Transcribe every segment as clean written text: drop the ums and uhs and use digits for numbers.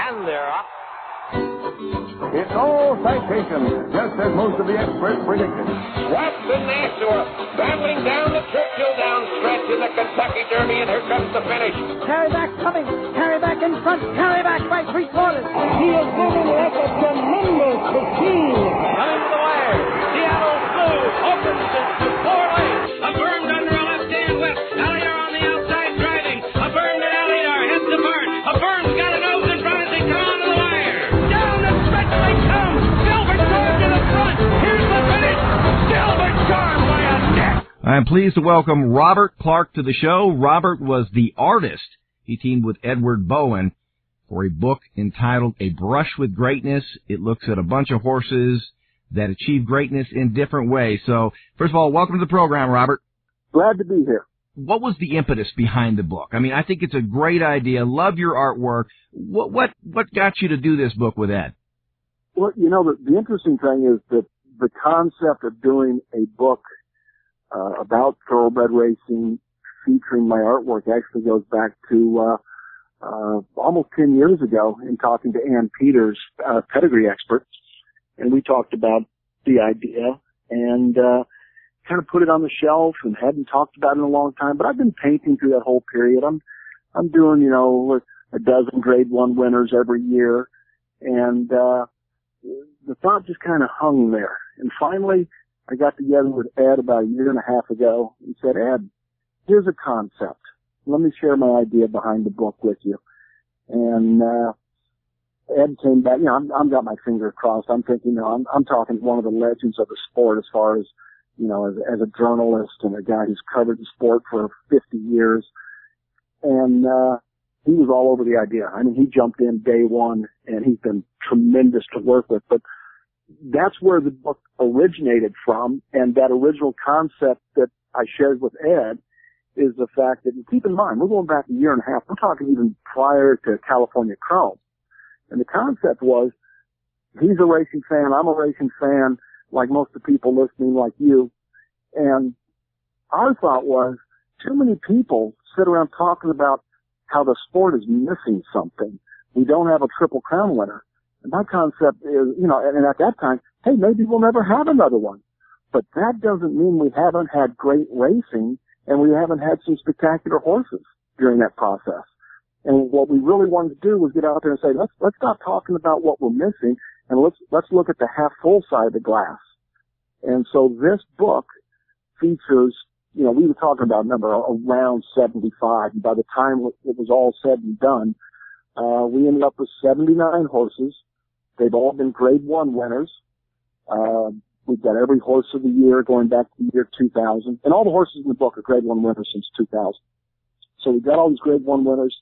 And they're up. It's all citation, just as most of the experts predicted. Watson Nashua battling down the Churchill down stretch in the Kentucky Derby, and here comes the finish. Carry back coming. Carry back in front. Carry back by 3/4. He is moving like a tremendous machine. Running to the wire. Seattle Blue opens it to 4 lanes. A burned under a left-hand whip. Elliott on the outside driving. A burned to Elliott. Heads to Byrne. A Byrne's got a nose in front as they come onto the wire. Down the stretch they come. Silver Charm to the front. Here's the finish. Silver Charm by a neck. I'm pleased to welcome Robert Clark to the show. Robert was the artist. He teamed with Edward Bowen for a book entitled A Brush with Greatness. It looks at a bunch of horses that achieve greatness in different ways. So, first of all, welcome to the program, Robert. Glad to be here. What was the impetus behind the book? I mean, I think it's a great idea. Love your artwork. What got you to do this book with Ed? Well, you know, the interesting thing is that the concept of doing a book about thoroughbred racing featuring my artwork actually goes back to almost 10 years ago in talking to Ann Peters, pedigree expert, and we talked about the idea and kind of put it on the shelf and hadn't talked about it in a long time. But I've been painting through that whole period. I'm doing, you know, a dozen Grade 1 winners every year, and the thought just kind of hung there. And finally, I got together with Ed about a year and a half ago and said, Ed, here's a concept. Let me share my idea behind the book with you. And Ed came back. You know, I'm got my finger crossed. I'm thinking, you know, I'm talking one of the legends of the sport as far as, you know, as a journalist and a guy who's covered the sport for 50 years. And he was all over the idea. I mean, he jumped in day one, and he's been tremendous to work with. But that's where the book originated from, and that original concept that I shared with Ed is the fact that, keep in mind, we're going back a year and a half. We're talking even prior to California Chrome. And the concept was, he's a racing fan, I'm a racing fan, like most of the people listening, like you. And our thought was, too many people sit around talking about how the sport is missing something. We don't have a Triple Crown winner. And my concept is, you know, and at that time, hey, maybe we'll never have another one. But that doesn't mean we haven't had great racing and we haven't had some spectacular horses during that process. And what we really wanted to do was get out there and say, let's stop talking about what we're missing, and let's look at the half full side of the glass. And so this book features, you know, we were talking about a number around 75. And by the time it was all said and done, we ended up with 79 horses. They've all been Grade 1 winners. We've got every horse of the year going back to the year 2000. And all the horses in the book are Grade 1 winners since 2000. So we've got all these Grade 1 winners,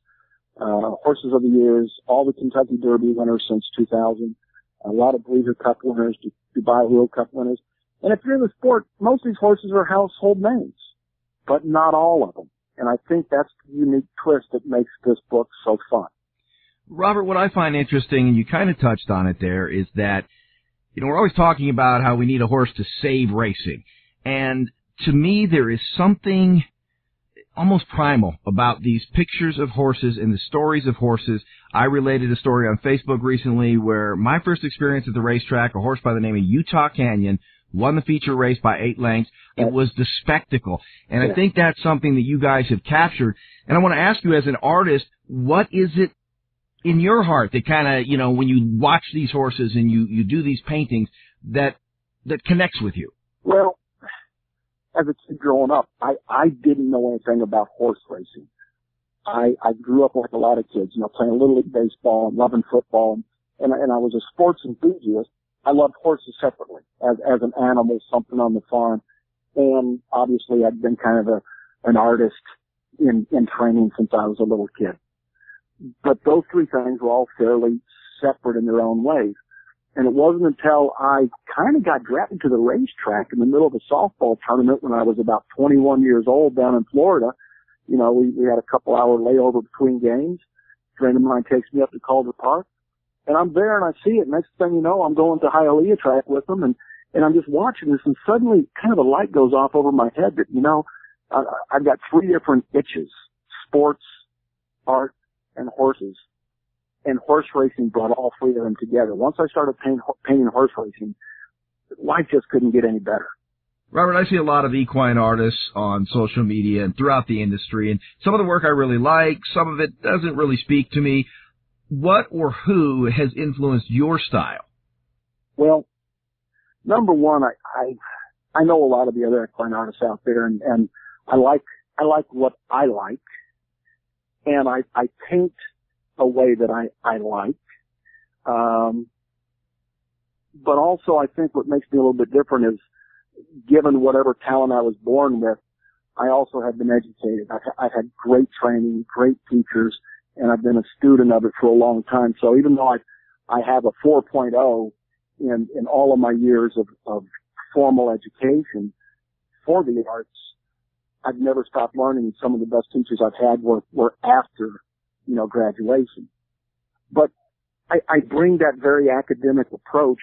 horses of the years, all the Kentucky Derby winners since 2000, a lot of Breeder Cup winners, Dubai Wheel Cup winners. And if you're in the sport, most of these horses are household names, but not all of them. And I think that's the unique twist that makes this book so fun. Robert, what I find interesting, and you kind of touched on it there, is that, you know, we're always talking about how we need a horse to save racing. And to me, there is something almost primal about these pictures of horses and the stories of horses. I related a story on Facebook recently where my first experience at the racetrack, a horse by the name of Utah Canyon, won the feature race by 8 lengths. It was the spectacle. And I think that's something that you guys have captured. And I want to ask you, as an artist, what is it in your heart that kind of, you know, when you watch these horses and you do these paintings, that connects with you? Well, as a kid growing up, I didn't know anything about horse racing. I grew up like a lot of kids, you know, playing Little League baseball and loving football. And I was a sports enthusiast. I loved horses separately as an animal, something on the farm. And obviously I'd been kind of an artist in training since I was a little kid. But those three things were all fairly separate in their own ways. And it wasn't until I kind of got drafted to the racetrack in the middle of a softball tournament when I was about 21 years old down in Florida. You know, we had a couple hour layover between games. A friend of mine takes me up to Calder Park, and I'm there and I see it. Next thing you know, I'm going to Hialeah track with them, and I'm just watching this, and suddenly kind of a light goes off over my head that, you know, I've got three different itches: sports, art, and horses. and horse racing brought all three of them together. Once I started painting horse racing, life just couldn't get any better. Robert, I see a lot of equine artists on social media and throughout the industry, and some of the work I really like, some of it doesn't really speak to me. What or who has influenced your style? Well, number one, I know a lot of the other equine artists out there, and I like what I like, and I paint a way that I like. But also I think what makes me a little bit different is, given whatever talent I was born with, I also have been educated. I've had great training, great teachers, and I've been a student of it for a long time. So even though I have a 4.0 in all of my years of formal education for the arts, I've never stopped learning. Some of the best teachers I've had were after, graduation. But I bring that very academic approach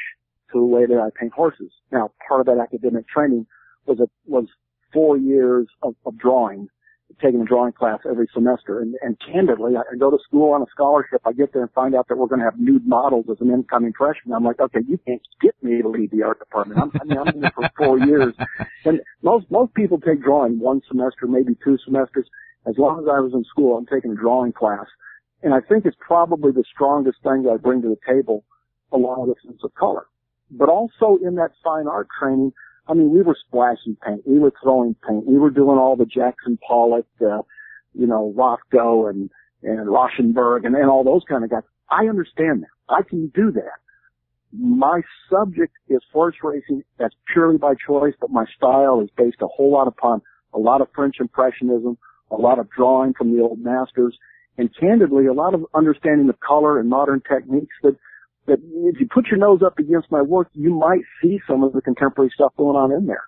to the way that I paint horses. Now, part of that academic training was 4 years of drawing, taking a drawing class every semester. And candidly, I go to school on a scholarship. I get there and find out that we're going to have nude models as an incoming freshman. I'm like, okay, you can't get me to lead the art department. I'm in there for 4 years. And most people take drawing 1 semester, maybe 2 semesters. As long as I was in school, I'm taking a drawing class. And I think it's probably the strongest thing that I bring to the table, along with a sense of color. But also in that fine art training, I mean, we were splashing paint, we were throwing paint, we were doing all the Jackson Pollock, Rothko and Rauschenberg and all those kind of guys. I understand that. I can do that. My subject is horse racing. That's purely by choice, but my style is based a whole lot upon a lot of French Impressionism, a lot of drawing from the old masters, and candidly, a lot of understanding of color and modern techniques that if you put your nose up against my work, you might see some of the contemporary stuff going on in there.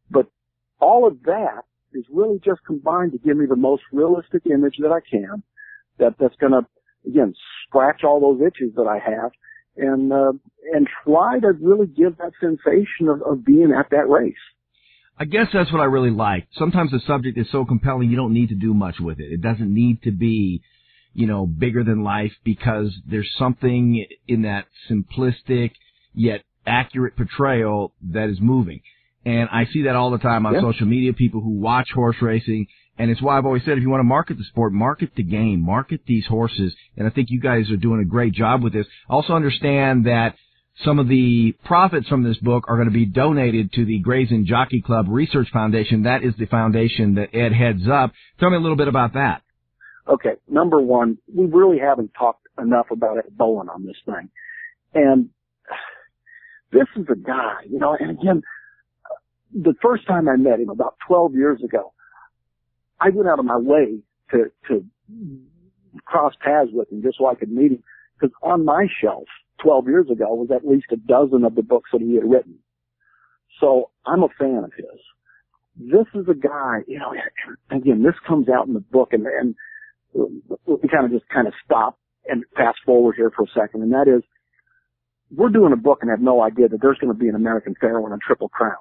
But all of that is really just combined to give me the most realistic image that I can, that's going to, again, scratch all those itches that I have and try to really give that sensation of being at that race. I guess that's what I really like. Sometimes the subject is so compelling you don't need to do much with it. It doesn't need to be, bigger than life, because there's something in that simplistic yet accurate portrayal that is moving. And I see that all the time on social media, people who watch horse racing. And it's why I've always said, if you want to market the sport, market the game, market these horses. And I think you guys are doing a great job with this. Also understand that some of the profits from this book are going to be donated to the Grayson Jockey Club Research Foundation. That is the foundation that Ed heads up. Tell me a little bit about that. Okay, number one, we really haven't talked enough about Ed Bowen on this thing. And this is a guy, and again, the first time I met him about 12 years ago, I went out of my way to cross paths with him just so I could meet him, because on my shelf 12 years ago was at least a dozen of the books that he had written. So I'm a fan of his. This is a guy, again, this comes out in the book, and we kind of stop and fast forward here for a second, and that is, we're doing a book and have no idea that there's going to be an American Pharoah and a Triple Crown.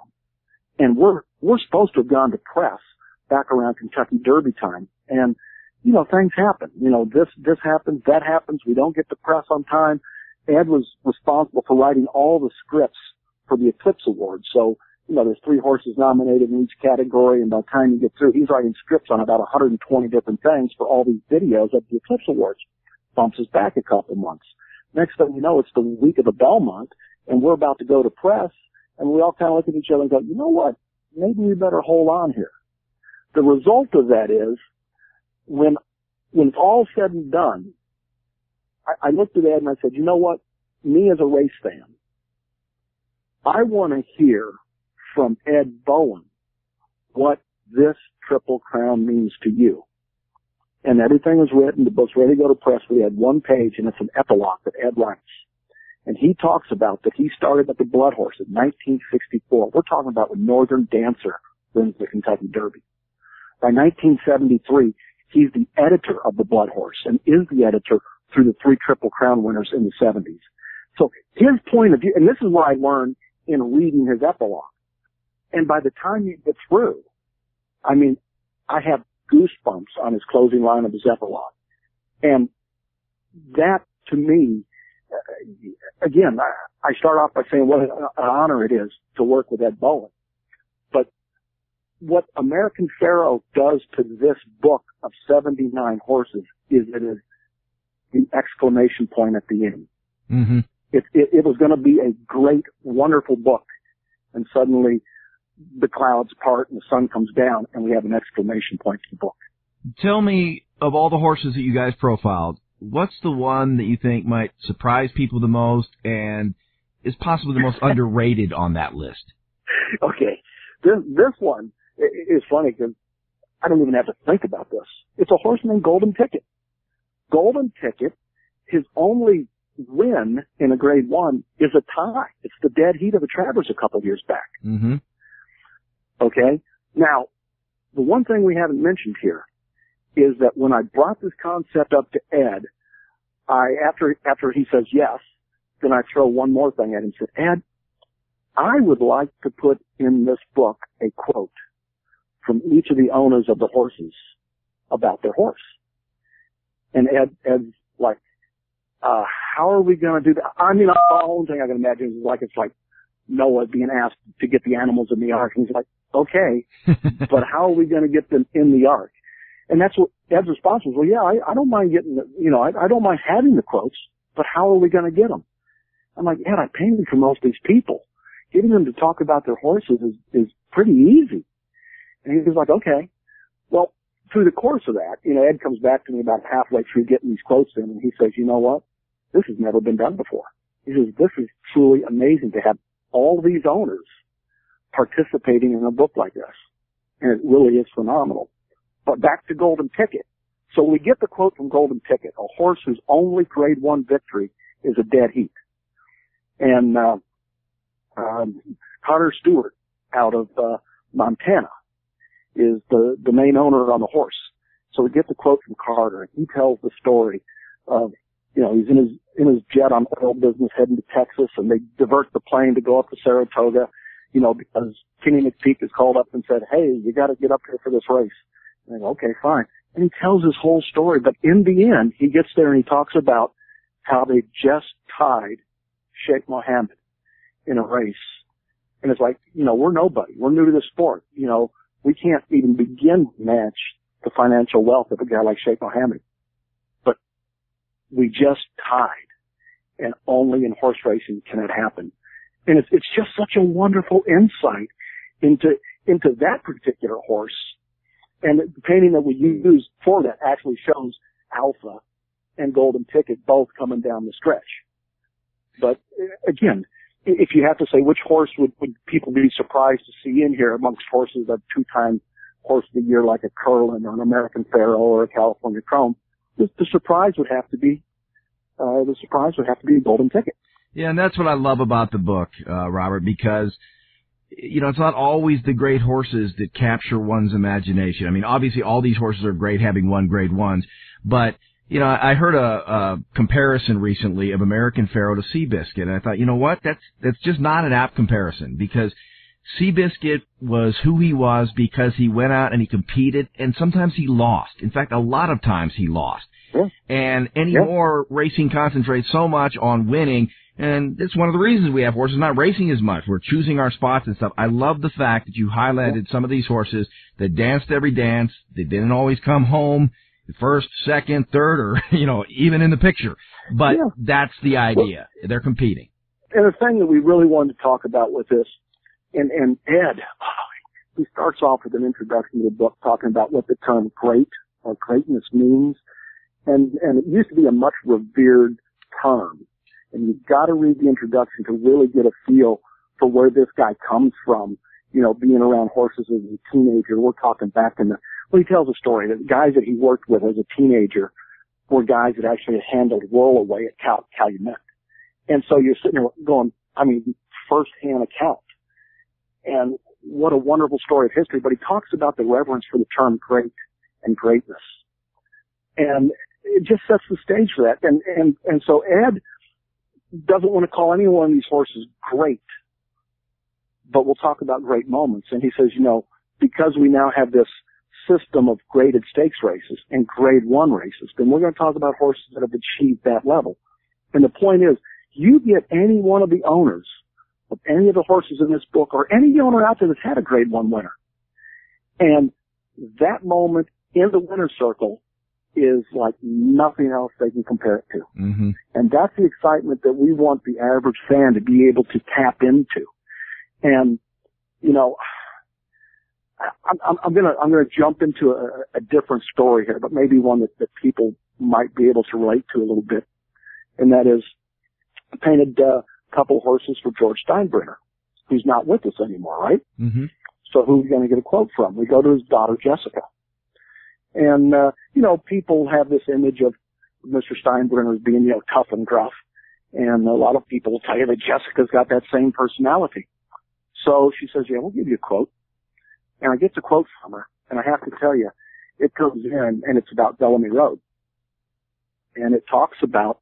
And we're supposed to have gone to press back around Kentucky Derby time. And, things happen. This happens, that happens. We don't get to press on time. Ed was responsible for writing all the scripts for the Eclipse Awards. So, there's 3 horses nominated in each category, and by the time you get through, he's writing scripts on about 120 different things for all these videos of the Eclipse Awards. Bumps us back a couple months. Next thing you know, it's the week of the Belmont, and we're about to go to press, and we all kind of look at each other and go, you know what? Maybe we better hold on here. The result of that is, when it's all said and done, I looked at Ed and I said, you know what? Me as a race fan, I want to hear from Ed Bowen what this Triple Crown means to you. And everything was written, the book's ready to go to press. We had 1 page, and it's an epilogue that Ed writes. And he talks about that he started at the Blood Horse in 1964. We're talking about when Northern Dancer wins the Kentucky Derby. By 1973, he's the editor of the Blood Horse and is the editor through the 3 Triple Crown winners in the 70s. So his point of view, and this is what I learned in reading his epilogue. And by the time you get through, I mean, I have goosebumps on his closing line of his epilogue. And that, to me, again, I start off by saying what an honor it is to work with Ed Bowen. But what American Pharoah does to this book of 79 horses is it is the exclamation point at the end. Mm-hmm. It was going to be a great, wonderful book, and suddenly the clouds part and the sun comes down, and we have an exclamation point to the book. Tell me, of all the horses that you guys profiled, what's the one that you think might surprise people the most and is possibly the most underrated on that list? Okay. This one is funny because I don't even have to think about this. It's a horse named Golden Ticket. Golden Ticket, his only win in a Grade 1 is a tie. It's the dead heat of the Travers a couple of years back. Mm-hmm. Okay? Now, the one thing we haven't mentioned here is that when I brought this concept up to Ed, after he says yes, then I throw one more thing at him and said, Ed, I would like to put in this book a quote from each of the owners of the horses about their horse. And Ed's like, how are we going to do that? I mean, the only thing I can imagine is it's like Noah being asked to get the animals in the ark. And he's like, okay, but how are we going to get them in the ark? And that's what Ed's response was, well, yeah, I don't mind getting I don't mind having the quotes, but how are we going to get them? I'm like, Ed, I paid for most of these people. Getting them to talk about their horses is pretty easy. And he was like, okay. Well, through the course of that, Ed comes back to me about halfway through getting these quotes in, and he says, you know what? This has never been done before. He says, this is truly amazing to have all these owners participating in a book like this. And it really is phenomenal. But back to Golden Ticket. So we get the quote from Golden Ticket, a horse whose only Grade 1 victory is a dead heat. And Carter Stewart out of Montana is the main owner on the horse. So we get the quote from Carter, and he tells the story of, he's in his jet on oil business heading to Texas, and they divert the plane to go up to Saratoga, because Kenny McPeak is called up and said, hey, you got to get up here for this race. And I go, okay, fine. And he tells his whole story, but in the end, he gets there and he talks about how they just tied Sheikh Mohammed in a race. And it's like, we're nobody. We're new to the sport. We can't even begin to match the financial wealth of a guy like Sheikh Mohammed. But we just tied. And only in horse racing can it happen. And it's just such a wonderful insight into that particular horse. And the painting that we use for that actually shows Alpha and Golden Ticket both coming down the stretch. But again, if you have to say which horse would people be surprised to see in here amongst horses that two-time horse of the year like a Curlin or an American Pharoah or a California Chrome, the surprise would have to be Golden Ticket. Yeah, and that's what I love about the book, Robert, because it's not always the great horses that capture one's imagination. I mean, obviously all these horses are great having won Grade 1s, but I heard a comparison recently of American Pharoah to Seabiscuit, and I thought, you know what, that's just not an apt comparison, because Seabiscuit was who he was because he went out and he competed, and sometimes he lost. In fact, a lot of times he lost. Yeah. And anymore, racing concentrates so much on winning, and it's one of the reasons we have horses not racing as much. We're choosing our spots and stuff. I love the fact that you highlighted some of these horses that danced every dance. They didn't always come home first, second, third, or, even in the picture. But that's the idea. They're competing. And the thing that we really wanted to talk about with this, and Ed, he starts off with an introduction to the book talking about what the term great or greatness means. And it used to be a much revered term. And you've got to read the introduction to really get a feel for where this guy comes from, being around horses as a teenager. We're talking back he tells a story that guys that he worked with as a teenager were guys that actually handled Whirlaway at Calumet. And so you're sitting there going, first-hand account. And what a wonderful story of history. But he talks about the reverence for the term great and greatness. And it just sets the stage for that. And so Ed doesn't want to call any one of these horses great, but we'll talk about great moments. And he says, because we now have this system of graded stakes races and Grade 1 races, then we're going to talk about horses that have achieved that level. And the point is, you get any one of the owners of any of the horses in this book, or any owner out there that's had a Grade 1 winner, and that moment in the winner's circle is like nothing else they can compare it to. Mm-hmm. And that's the excitement that we want the average fan to be able to tap into. And, you know, I'm gonna jump into a different story here, but maybe one that people might be able to relate to a little bit. And that is, I painted a couple horses for George Steinbrenner, who's not with us anymore, right? Mm-hmm. So who are we going to get a quote from? We go to his daughter, Jessica. And, you know, people have this image of Mr. Steinbrenner as being, you know, tough and gruff. And a lot of people will tell you that Jessica's got that same personality. So she says, yeah, we'll give you a quote. And I get the quote from her. And I have to tell you, it comes in and it's about Bellamy Road. And it talks about,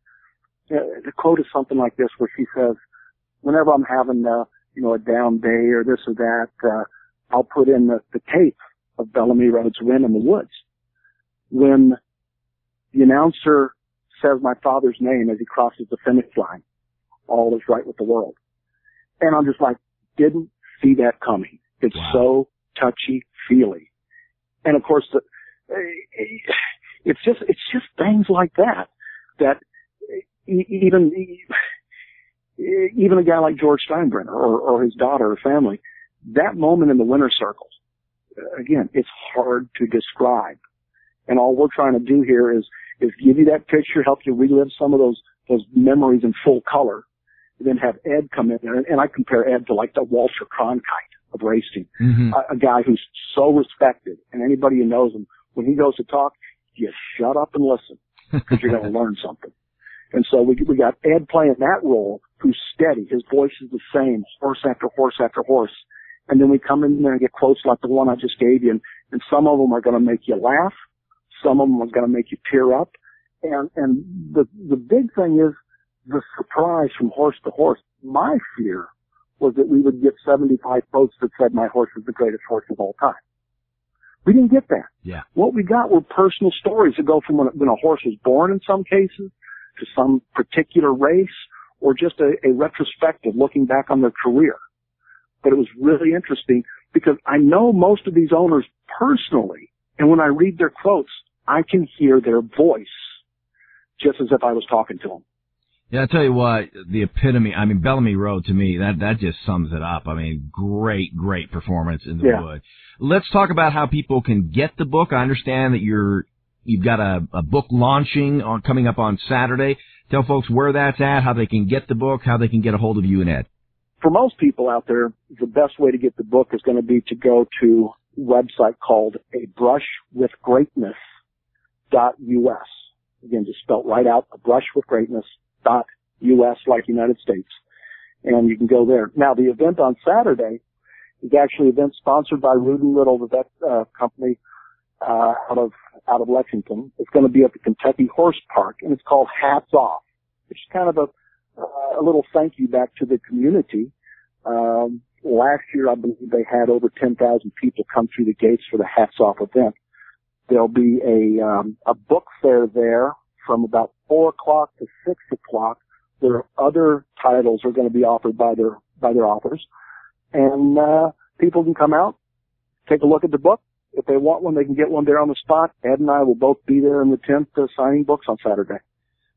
the quote is something like this, where she says, whenever I'm having, you know, a down day or this or that, I'll put in the tape of Bellamy Road's win in the woods. When the announcer says my father's name as he crosses the finish line, all is right with the world. And I'm just like, didn't see that coming. It's so touchy-feely. And of course, it's just things like that even a guy like George Steinbrenner or his daughter or family, that moment in the winner's circle, again, it's hard to describe. And all we're trying to do here is give you that picture, help you relive some of those memories in full color, and then have Ed come in there. And I compare Ed to like the Walter Cronkite of racing, mm-hmm. a guy who's so respected. And anybody who knows him, when he goes to talk, you shut up and listen, because you're going to learn something. And so we got Ed playing that role, who's steady. His voice is the same, horse after horse after horse. And then we come in there and get quotes like the one I just gave you, and some of them are going to make you laugh. Some of them are going to make you tear up. And the big thing is the surprise from horse to horse. My fear was that we would get 75 quotes that said my horse was the greatest horse of all time. We didn't get that. Yeah. What we got were personal stories that go from when a horse was born in some cases to some particular race, or just a retrospective looking back on their career. But it was really interesting because I know most of these owners personally, and when I read their quotes, I can hear their voice just as if I was talking to them. Yeah, I tell you what, the epitome, I mean, Bellamy Road to me, that just sums it up. I mean, great performance in the wood. Let's talk about how people can get the book. I understand that you've got a book launching coming up on Saturday. Tell folks where that's at, how they can get the book, how they can get a hold of you and Ed. For most people out there, the best way to get the book is going to be to go to a website called abrushwithgreatness.us. Again, just spelled right out, abrushwithgreatness.us, like United States. And you can go there. Now, the event on Saturday is actually an event sponsored by Rood & Little, the vet company out of Lexington. It's going to be at the Kentucky Horse Park, and it's called Hats Off, which is kind of a little thank you back to the community. Last year, I believe they had over 10,000 people come through the gates for the Hats Off event. There'll be a book fair there from about 4 o'clock to 6 o'clock. There are other titles are going to be offered by their authors, and people can come out, take a look at the book. If they want one, they can get one there on the spot. Ed and I will both be there in the tent signing books on Saturday.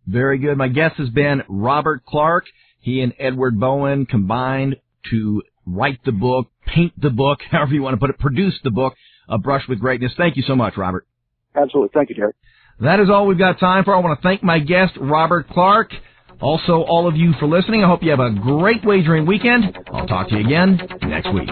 Very good. My guest has been Robert Clark. He and Edward Bowen combined to write the book, paint the book, however you want to put it, produce the book, A Brush with Greatness. Thank you so much, Robert. Absolutely. Thank you, Derek. That is all we've got time for. I want to thank my guest, Robert Clark. Also, all of you for listening. I hope you have a great wagering weekend. I'll talk to you again next week.